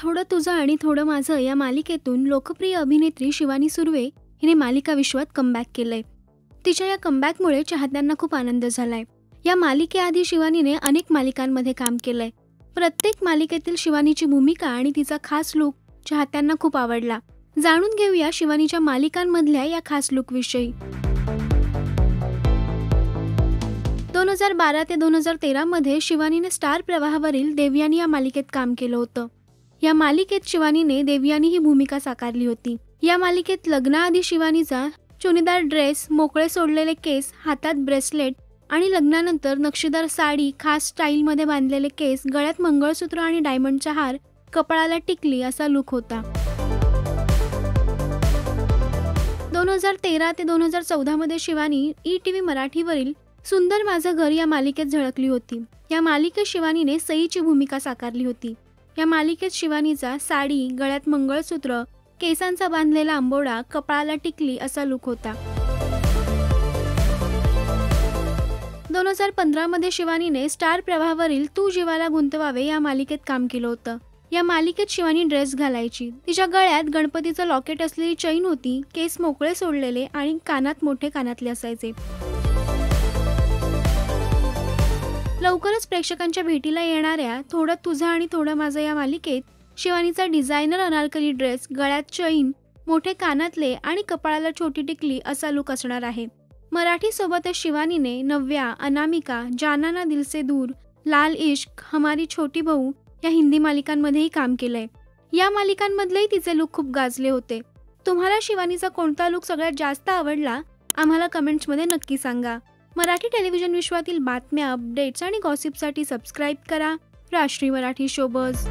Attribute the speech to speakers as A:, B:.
A: थोडं तुझं आणि थोडं माझं या मालिकेतून लोकप्रिय अभिनेत्री शिवानी सुर्वे हिने मालिका विश्वात कमबॅक केलंय। तिच्या या कमबॅकमुळे चाहत्यांना खूप आनंद झालाय। या मालिकेआधी शिवानीने अनेक मालिकांमध्ये काम केलंय। प्रत्येक मालिकेतील शिवानीची भूमिका आणि तिचा खास लुक चाहत्यांना खूप आवडला। जाणून घेऊया शिवानीच्या मालिकांमधल्या या खास लुकविषयी। 2012 ते 2013 मध्ये शिवानीने स्टार प्रवाहावरील देवयानी या मालिकेत काम केलं होतं। या मालिकेत शिवानीने देवयानी ही भूमिका साकारली होती। या मालिकेत लग्नाआधी शिवानीचा चुनीदार ड्रेस, मोकळे सोडलेले केस, हातात ब्रेसलेट आणि लग्नानंतर नक्षीदार साडी, खास स्टाईलमध्ये बांधलेले केस, गळ्यात मंगळसूत्र आणि डायमंडचा हार, कपाळाला टिकली असा लुक होता। 2013 ते 2014 मध्ये शिवानी ETV मराठीवरील सुंदर माझं घर या मालिकेत झळकली होती। या मालिकेत शिवानीने सईची भूमिका साकारली होती। या मालिकेत शिवानीचा साडी, गळ्यात मंगळसूत्र, केसांचा बांधलेला आंबोडा, कपाळाला टिकली असा लुक होता। 2015 मध्ये शिवानीने स्टार प्रवाहावरील तू जीवाला गुंतवावे या मालिकेत काम केलं होतं। या मालिकेत शिवानी ड्रेस घालायची। तिच्या गळ्यात गणपतीचं लॉकेट असलेली चैन होती, केस मोकळे सोडलेले आणि कानात मोठे कानातले असायचे। लवकरच प्रेक्षकांच्या भेटीला येणाऱ्या थोडं तुझं आणि थोडं माझं या मालिकेत शिवानीचा डिझायनर अनारकली ड्रेस, गळ्यात चैन, मोठे कानातले आणि कपाळाला छोटी टिकली असा लुक असणार आहे। मराठी सोबतच शिवानीने नव्या, अनामिका, जाना ना दिल से दूर, लाल इश्क, हमारी छोटी बहू या हिंदी मालिकांमध्येही काम केलंय। या मालिकांमधलेही तिचे लुक खूप गाजले होते। तुम्हाला शिवानीचा कोणता लुक सगळ्यात जास्त आवडला आम्हाला कमेंट्समध्ये नक्की सांगा। मराठी टेलिव्हिजन विश्वातील बातम्या, अपडेट्स आणि गॉसिपसाठी सबस्क्राईब करा राष्ट्रीय मराठी शोबज।